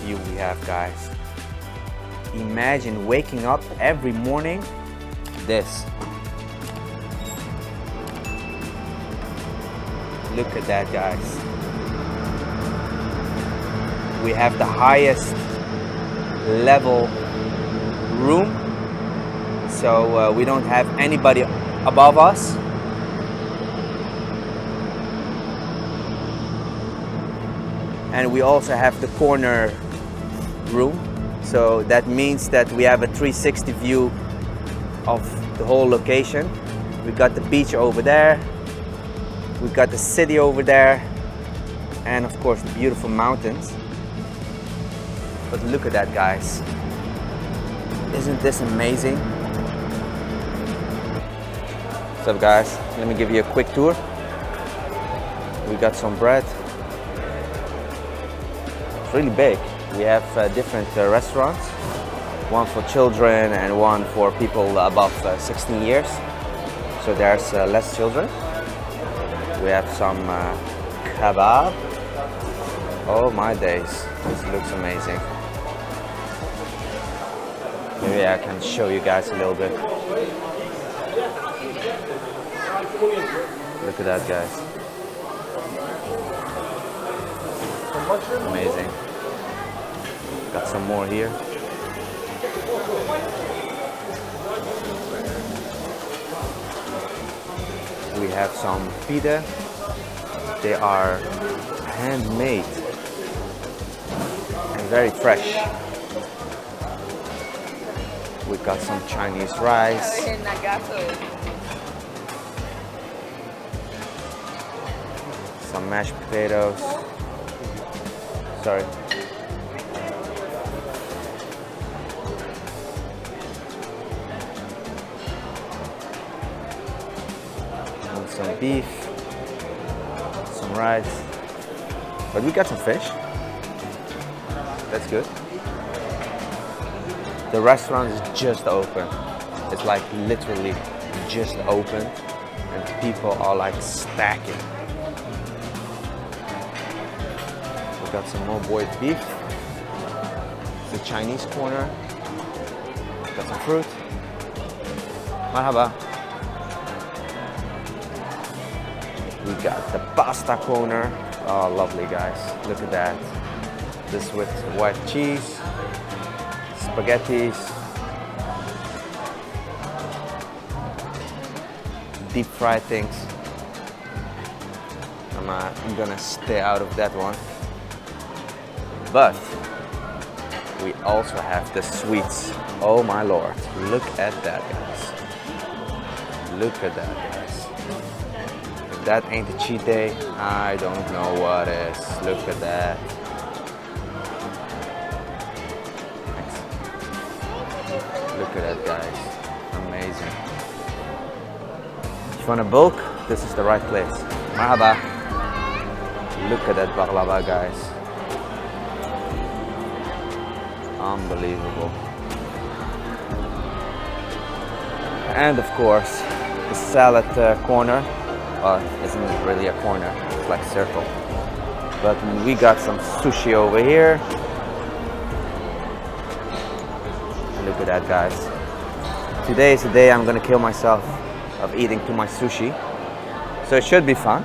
view we have, guys. Imagine waking up every morning this. Look at that, guys. We have the highest level room, so we don't have anybody above us. And we also have the corner room, so that means that we have a 360 view of the whole location. We got the beach over there, we got the city over there, and of course the beautiful mountains. But look at that, guys. Isn't this amazing? What's up, guys? Let me give you a quick tour. We got some bread. It's really big. We have different restaurants. One for children and one for people above 16 years. So there's less children. We have some kebab. Oh my days, this looks amazing. Maybe I can show you guys a little bit. Look at that, guys. Amazing. Got some more here. We have some pita. They are handmade and very fresh. We got some Chinese rice. Some mashed potatoes. Sorry. And some beef. Some rice. But we got some fish. That's good. The restaurant is just open. It's like literally just open, and people are like stacking. We got some more boiled beef. The Chinese corner. Got some fruit. Marhaba. We got the pasta corner. Oh, lovely, guys. Look at that. This with white cheese, spaghettis, deep fried things. I'm gonna stay out of that one. But we also have the sweets. Oh my lord, look at that, guys. Look at that, guys. If that ain't a cheat day, I don't know what is. Look at that. Look at that, guys. Amazing. If you want a bulk, this is the right place. Marhaba. Look at that baklava, guys. Unbelievable. And of course, the salad corner. Well, isn't really a corner, it's like a circle. But we got some sushi over here. Look at that, guys. Today is the day I'm gonna kill myself of eating too much sushi. So it should be fun.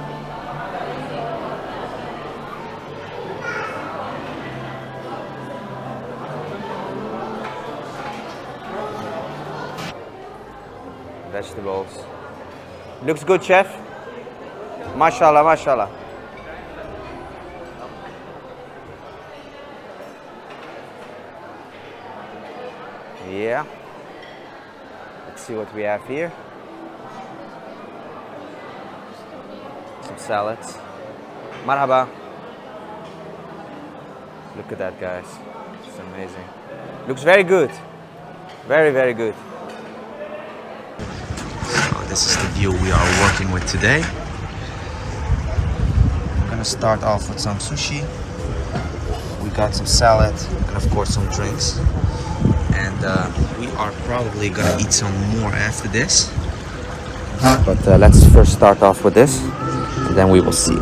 Vegetables. Looks good, chef. Mashallah, mashallah. Yeah. Let's see what we have here. Some salads. Marhaba. Look at that, guys. It's amazing. Looks very good. Very, very good. So this is the view we are working with today. I'm gonna start off with some sushi. We got some salad and of course some drinks. And we are probably gonna eat some more after this. But let's first start off with this, and then we will see.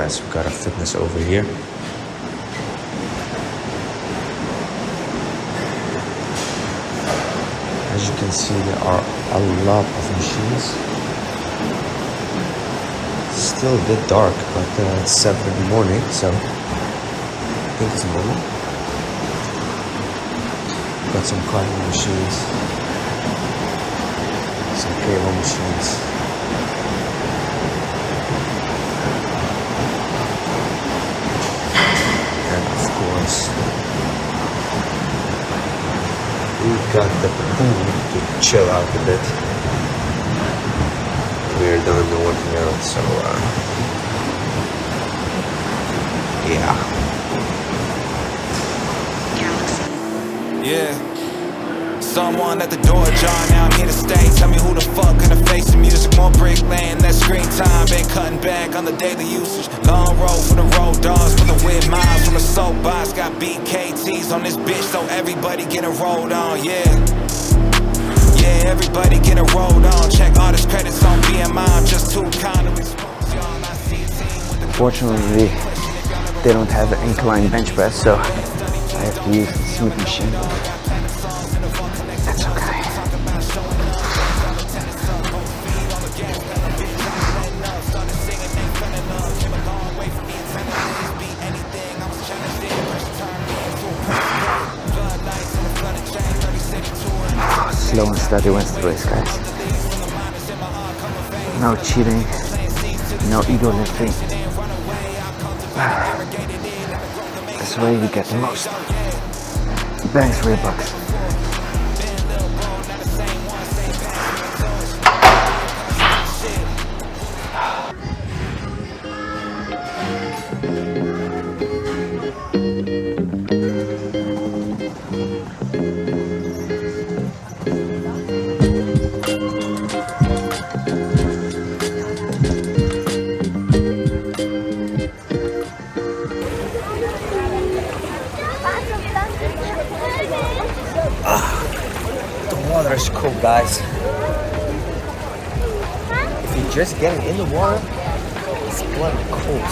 guys, we got a fitness over here. As you can see, there are a lot of machines. It's still a bit dark, but it's 7 in the morning, so I think it's normal. Got some cutting machines, some cable machines. And of course, we've got the pool to chill out a bit. We're done working out, so yeah. Yeah. Someone at the door, John, now I'm here to stay. Tell me who the fuck gonna face the music. More brick laying, less screen time. Been cutting back on the daily usage. Long road for the road dogs, for the weird miles from the soapbox. Got BKTs on this bitch, so everybody get a rolled on, yeah. Yeah, everybody get a rolled on. Check all this credits on BMI, I'm just too kind to expose y'all. I see a team with the... Fortunately, they don't have an incline bench press, so I have to use the smooth machine. That's okay. Slow and steady wins the race, guys. No cheating, no ego lifting. This way you get the most bangs for your bucks. The water is cold, guys. If you're just getting in the water, it's bloody cold.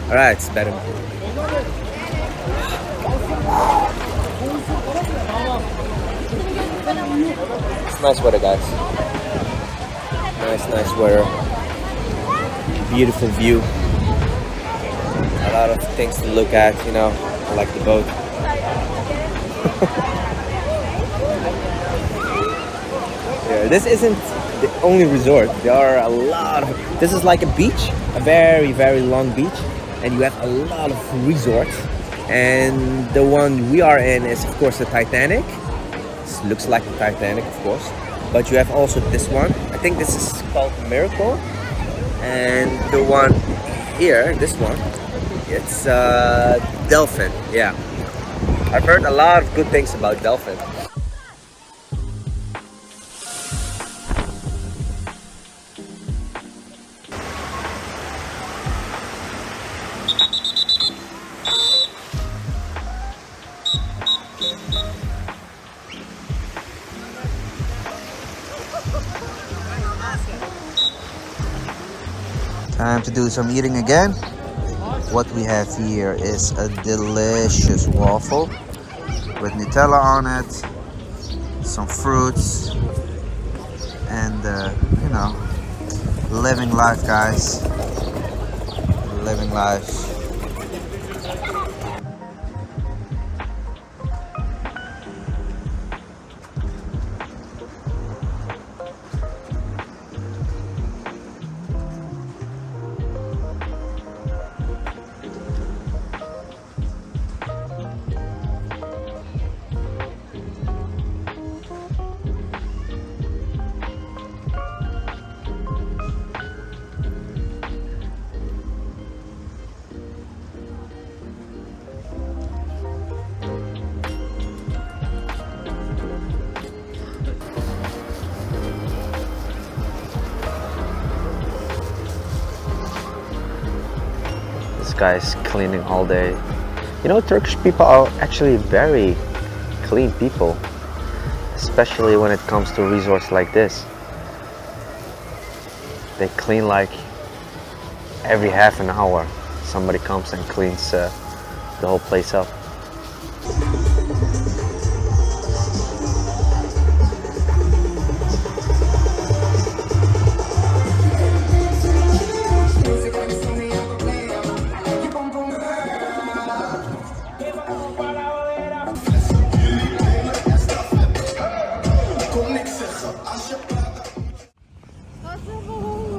Alright, it's better. It's nice weather, guys. Nice weather. Beautiful view. A lot of things to look at, you know. I like the boat. Yeah, this isn't the only resort. There are a lot of... This is like a beach, a very, very long beach. And you have a lot of resorts. And the one we are in is, of course, the Titanic. This looks like the Titanic, of course. But you have also this one. I think this is called Miracle. And the one here, this one, it's Delphin. Yeah, I've heard a lot of good things about Delphin. Time to do some eating again. What we have here is a delicious waffle with Nutella on it, some fruits, and you know, living life, guys. Living life. Guys cleaning all day. You know, Turkish people are actually very clean people. especially when it comes to resorts like this. They clean like every half an hour. Somebody comes and cleans the whole place up.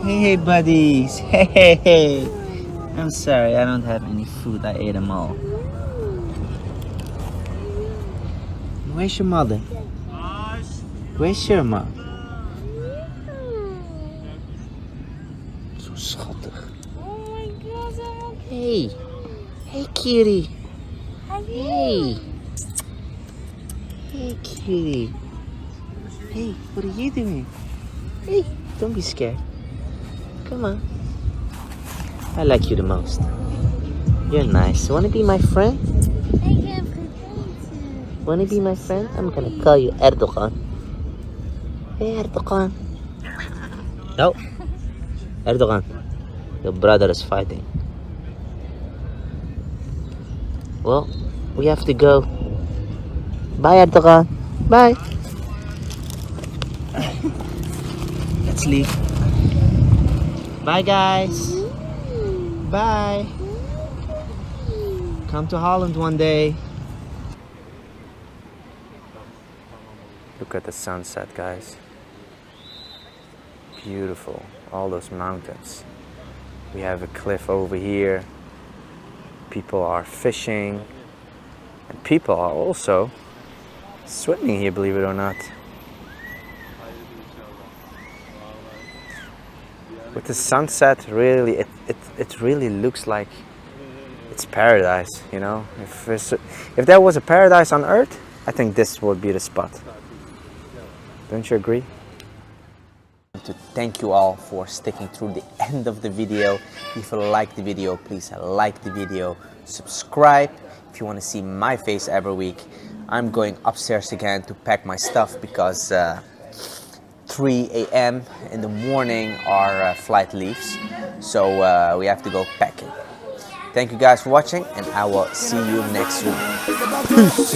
Hey buddies, hey. I'm sorry, I don't have any food, I ate them all. Where's your mother? Where's your mom? Zo schattig. Oh my god, Hey, hey kitty. Hey. Hey kitty. Hey, what are you doing? Hey, don't be scared. Come on. I like you the most. You're nice. Wanna be my friend? Wanna be my friend? I'm gonna call you Erdogan. Hey Erdogan. No. Erdogan. Your brother is fighting. Well, we have to go. Bye Erdogan. Bye. Let's leave. Bye guys. Bye. Come to Holland one day. Look at the sunset, guys. Beautiful. All those mountains. We have a cliff over here. People are fishing. And people are also swimming here, believe it or not. With the sunset, really, it really looks like it's paradise, you know. If there was a paradise on Earth, I think this would be the spot. Don't you agree? I want to thank you all for sticking through the end of the video. If you like the video, please like the video, subscribe. If you want to see my face every week, I'm going upstairs again to pack my stuff because 3 a.m. in the morning our flight leaves, so we have to go packing. Thank you guys for watching, and I will see you next week. Peace.